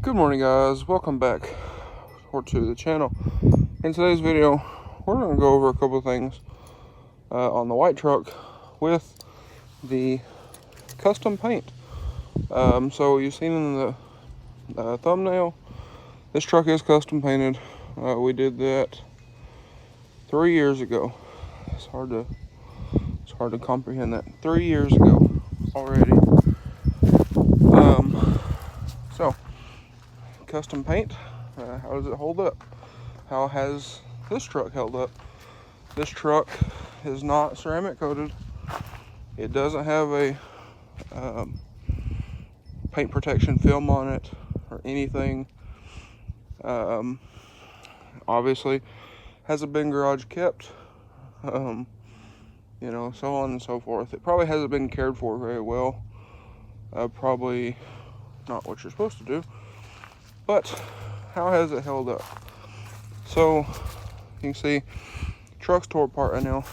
Good morning, guys. Welcome back to the channel. In today's video, we're going to go over a couple of things on the white truck with the custom paint. So you've seen in the thumbnail, this truck is custom painted. We did that 3 years ago. It's hard to comprehend that. 3 years ago already. So custom paint. How does it hold up? How has this truck held up? This truck is not ceramic coated. It doesn't have a paint protection film on it or anything. Obviously hasn't been garage kept, so on and so forth. It probably hasn't been cared for very well. Probably not what you're supposed to do. But how has it held up? So you can see truck's tore apart right now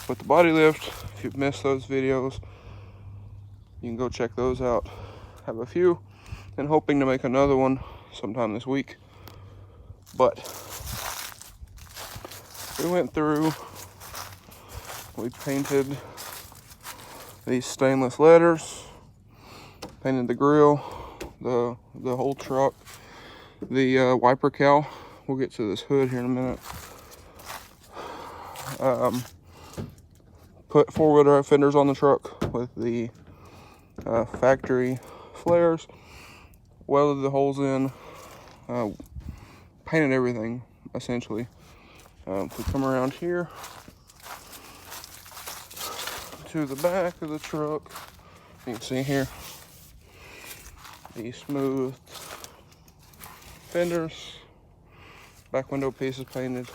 with the body lift. If you've missed those videos, you can go check those out. Have a few and hoping to make another one sometime this week. But we went through, we painted these stainless letters, painted the grill, the whole truck, the wiper cowl. We'll get to this hood here in a minute. Put four-wheel drive fenders on the truck with the factory flares, welded the holes in, painted everything essentially. If we come around here to the back of the truck, you can see here the smooth fenders, back window pieces painted,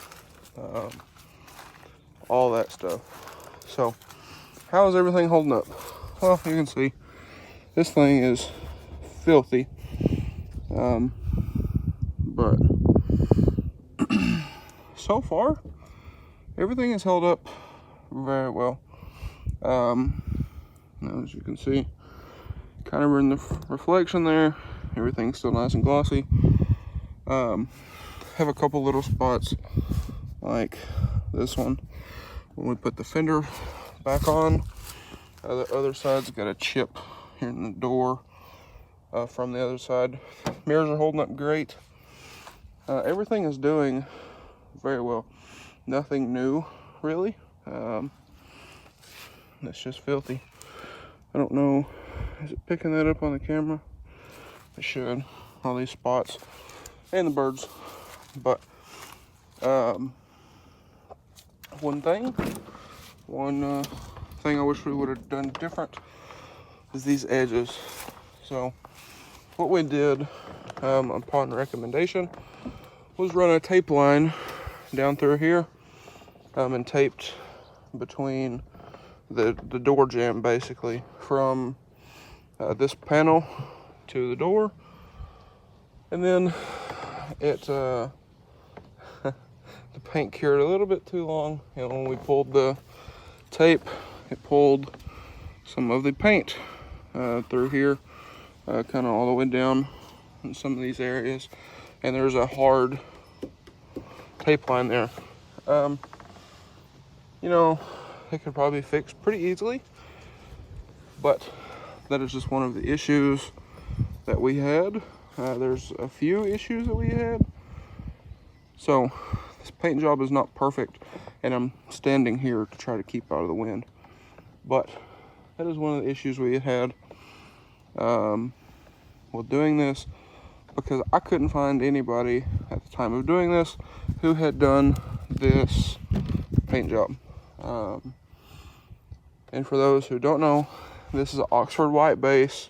all that stuff. So how is everything holding up? Well, you can see this thing is filthy, but so far everything has held up very well. As you can see, kind of in the reflection there, everything's still nice and glossy. Have a couple little spots like this one when we put the fender back on. The other side's got a chip here in the door from the other side. Mirrors are holding up great. Everything is doing very well. Nothing new, really. It's just filthy. I don't know, is it picking that up on the camera? It should. All these spots and the birds. But one thing I wish we would have done different is these edges. So what we did upon recommendation was run a tape line down through here and taped between the door jamb, basically from this panel to the door. And then it the paint cured a little bit too long, and when we pulled the tape, it pulled some of the paint through here, kind of all the way down in some of these areas, and there's a hard tape line there. It could probably be fixed pretty easily, but that is just one of the issues that we had. There's a few issues that we had. So this paint job is not perfect, and I'm standing here to try to keep out of the wind. But that is one of the issues we had with doing this, because I couldn't find anybody at the time of doing this who had done this paint job. And for those who don't know, this is an Oxford white base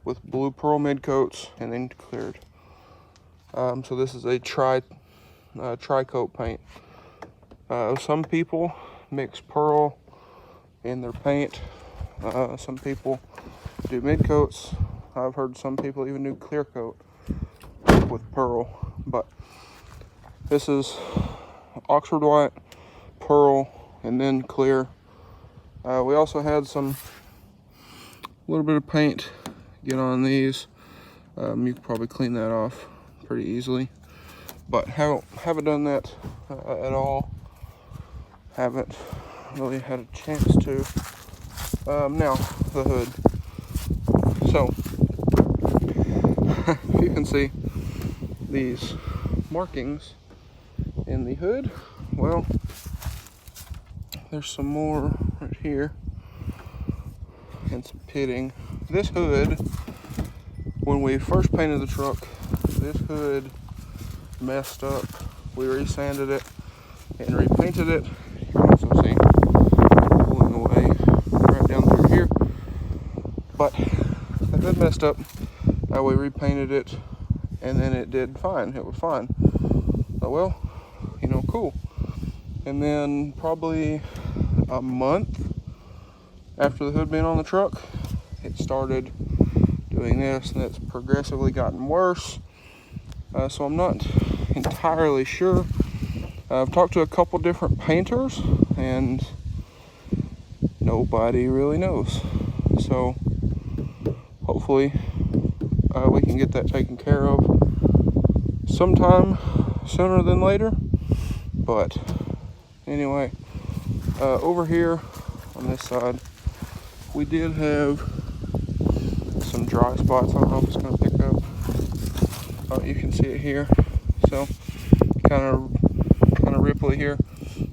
with blue pearl mid coats and then cleared. So this is a tri-coat paint. Some people mix pearl in their paint. Some people do mid coats. I've heard some people even do clear coat with pearl. But this is Oxford white, pearl, and then clear. We also had a little bit of paint get on these You can probably clean that off pretty easily, but haven't done that at all. Haven't really had a chance to. Now the hood. So if you can see these markings in the hood, well, there's some more right here and some pitting. This hood, when we first painted the truck, this hood messed up. We resanded it and repainted it. You can also see pulling away right down through here. But the hood messed up. We repainted it, and then it did fine. It was fine. So, well, you know, cool. And then probably a month after the hood being on the truck, it started doing this, and it's progressively gotten worse. So I'm not entirely sure. I've talked to a couple different painters, and nobody really knows. So hopefully we can get that taken care of sometime sooner than later. But anyway, over here on this side, we did have some dry spots. I don't know if it's going to pick up. Oh, you can see it here. So kind of ripply here.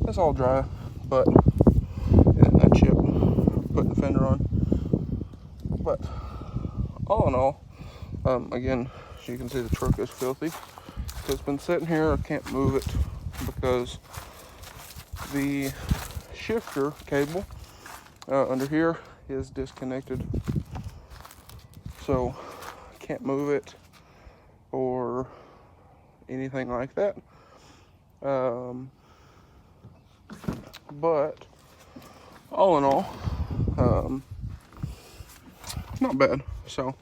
It's all dry, but that chip putting the fender on. But all in all, again, as you can see, the truck is filthy. So it's been sitting here. I can't move it because the shifter cable under here is disconnected. So I can't move it or anything like that. But all in all, not bad. So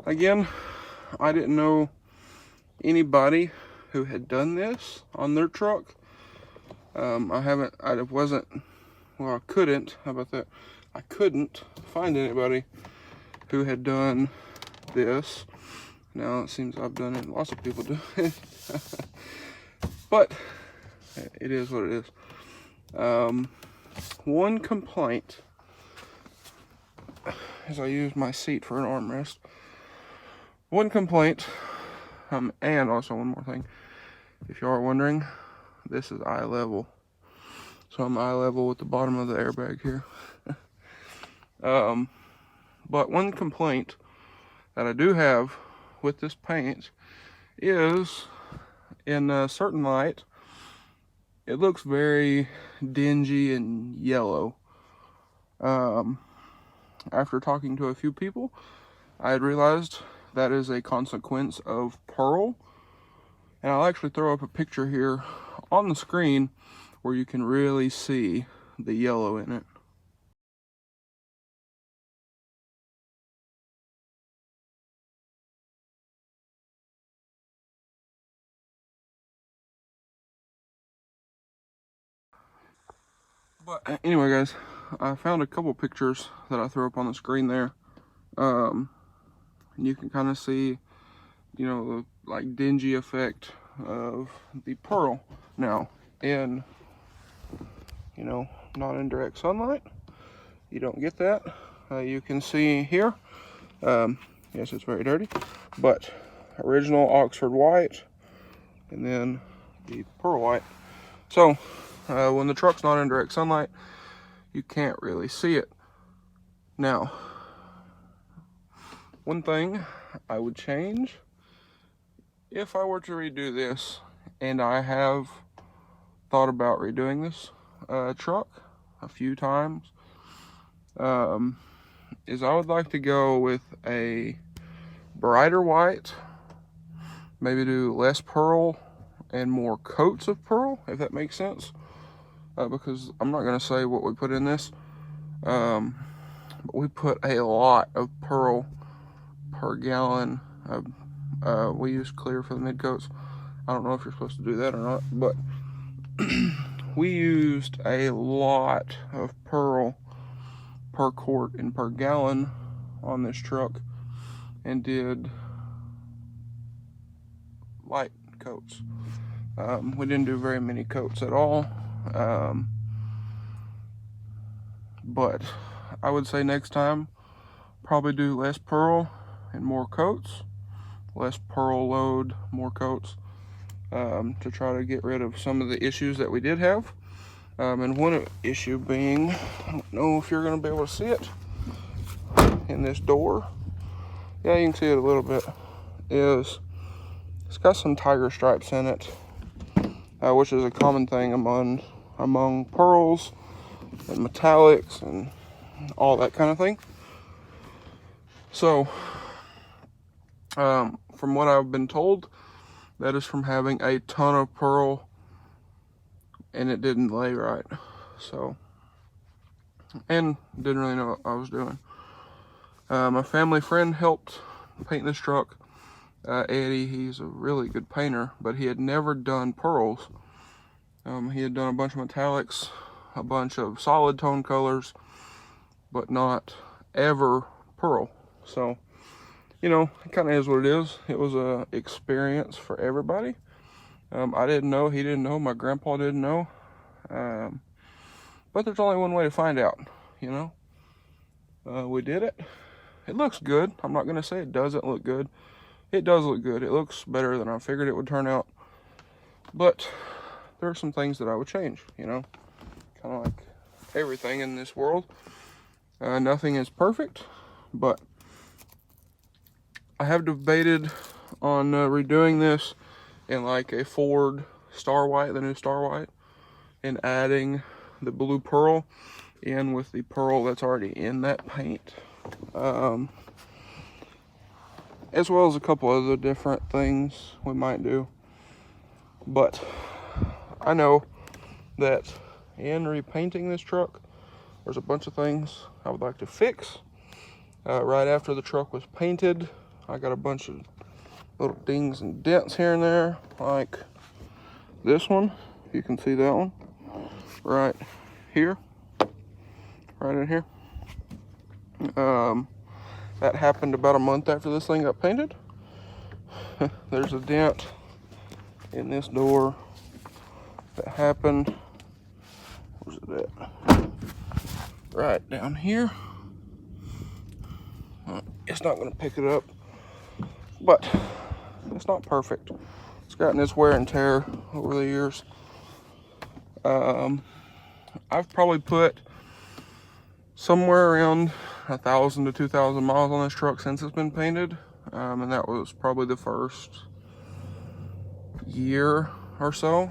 again, I didn't know anybody who had done this on their truck. I couldn't, how about that? I couldn't find anybody who had done this. Now it seems I've done it, lots of people do it. But it is what it is. One complaint, as I use my seat for an armrest. One complaint, and also one more thing. If you are wondering, this is eye level. So I'm eye level with the bottom of the airbag here. But one complaint that I do have with this paint is, in a certain light, it looks very dingy and yellow. After talking to a few people, I had realized that is a consequence of pearl. And I'll actually throw up a picture here on the screen where you can really see the yellow in it. But anyway, guys, I found a couple pictures that I threw up on the screen there. And you can kind of see, you know, the like dingy effect of the pearl. Now, in, you know, not in direct sunlight, you don't get that. You can see here, yes, it's very dirty, but original Oxford white, and then the pearl white. So when the truck's not in direct sunlight, you can't really see it. Now, one thing I would change, if I were to redo this, and I have thought about redoing this truck a few times, is I would like to go with a brighter white, maybe do less pearl and more coats of pearl, if that makes sense. Because I'm not going to say what we put in this, but we put a lot of pearl per gallon. We use clear for the mid coats. I don't know if you're supposed to do that or not, but we used a lot of pearl per quart and per gallon on this truck, and did light coats. We didn't do very many coats at all. But I would say next time, probably do less pearl and more coats. Less pearl load, more coats, to try to get rid of some of the issues that we did have. And one issue being, I don't know if you're going to be able to see it in this door. Yeah, you can see it a little bit. It's got some tiger stripes in it, which is a common thing among pearls and metallics and all that kind of thing. So, from what I've been told, that is from having a ton of pearl and it didn't lay right. So, and didn't really know what I was doing. My family friend helped paint this truck. Eddie, he's a really good painter, but he had never done pearls. He had done a bunch of metallics, a bunch of solid tone colors, but not ever pearl. So, you know, it kind of is what it is. It was a experience for everybody. I didn't know, he didn't know, my grandpa didn't know. But there's only one way to find out, you know. We did it. It looks good. I'm not going to say it doesn't look good. It does look good. It looks better than I figured it would turn out. But there are some things that I would change, you know. Kind of like everything in this world. Nothing is perfect, but I have debated on redoing this in like a Ford Star White, the new Star White, and adding the blue pearl in with the pearl that's already in that paint. As well as a couple other different things we might do. But I know that in repainting this truck, there's a bunch of things I would like to fix. Right after the truck was painted, I got a bunch of little dings and dents here and there, like this one. You can see that one right here, right in here. That happened about a month after this thing got painted. There's a dent in this door that happened. Where's it at? Right down here. It's not going to pick it up, but it's not perfect. It's gotten its wear and tear over the years. I've probably put somewhere around 1,000 to 2,000 miles on this truck since it's been painted, and that was probably the first year or so,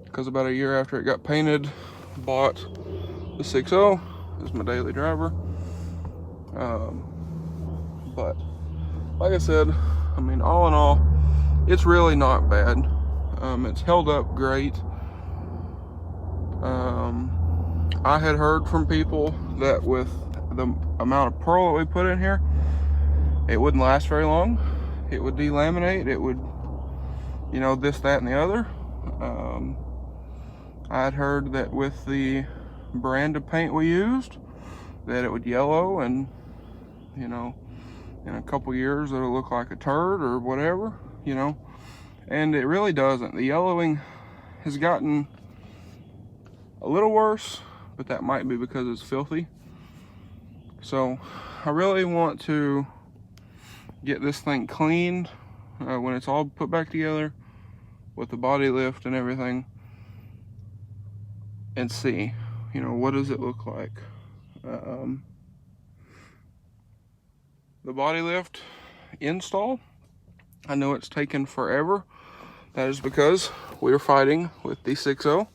because about a year after it got painted, bought the 6.0 as my daily driver. But like I said, I mean, all in all, it's really not bad. It's held up great. I had heard from people that with the amount of pearl that we put in here, it wouldn't last very long. It would delaminate. It would, you know, this, that, and the other. I had heard that with the brand of paint we used, that it would yellow and, you know, in a couple years it'll look like a turd or whatever, you know. And it really doesn't. The yellowing has gotten a little worse, but that might be because it's filthy. So I really want to get this thing cleaned when it's all put back together with the body lift and everything, and see, you know, what does it look like. The body lift install, I know it's taken forever. That is because we are fighting with the 6.0,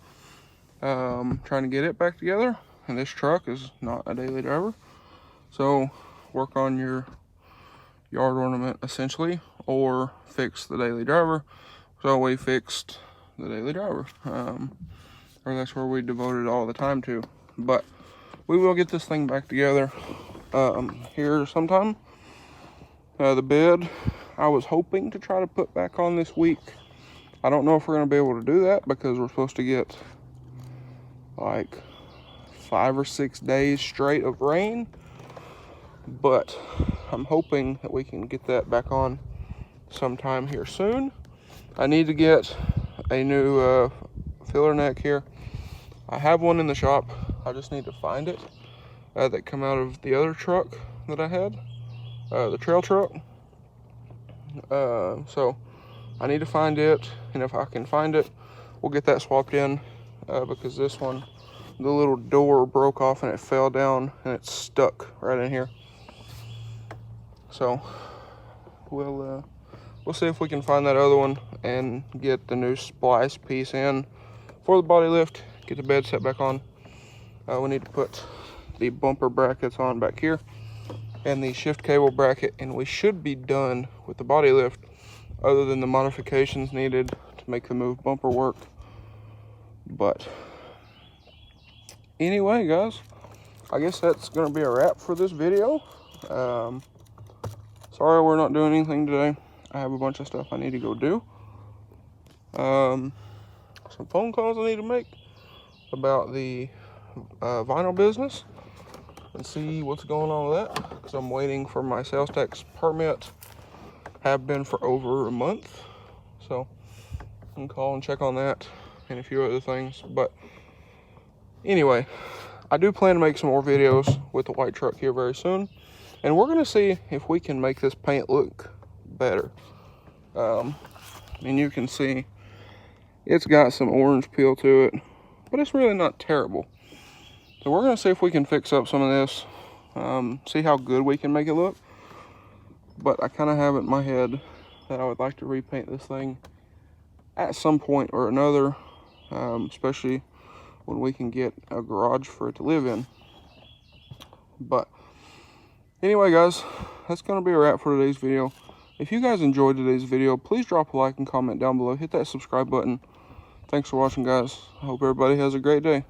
trying to get it back together, and this truck is not a daily driver. So work on your yard ornament essentially, or fix the daily driver. So we fixed the daily driver, or that's where we devoted all the time to. But we will get this thing back together here sometime. The bed, I was hoping to try to put back on this week. I don't know if we're going to be able to do that because we're supposed to get like 5 or 6 days straight of rain. But I'm hoping that we can get that back on sometime here soon. I need to get a new filler neck here. I have one in the shop. I just need to find it. That come out of the other truck that I had, the trail truck. So I need to find it, and if I can find it, we'll get that swapped in, because this one, the little door broke off and it fell down and it's stuck right in here. So we'll see if we can find that other one and get the new splice piece in for the body lift, get the bed set back on. We need to put the bumper brackets on back here and the shift cable bracket, and we should be done with the body lift other than the modifications needed to make the move bumper work. But anyway, guys, I guess that's gonna be a wrap for this video. Sorry we're not doing anything today. I have a bunch of stuff I need to go do. Some phone calls I need to make about the vinyl business and see what's going on with that, because I'm waiting for my sales tax permit. Have been for over a month, so I can call and check on that and a few other things. But anyway, I do plan to make some more videos with the white truck here very soon, and we're gonna see if we can make this paint look better. And you can see it's got some orange peel to it, but it's really not terrible. So we're gonna see if we can fix up some of this, see how good we can make it look. But I kind of have it in my head that I would like to repaint this thing at some point or another, especially when we can get a garage for it to live in. But anyway, guys, that's going to be a wrap for today's video. If you guys enjoyed today's video, please drop a like and comment down below. Hit that subscribe button. Thanks for watching, guys. I hope everybody has a great day.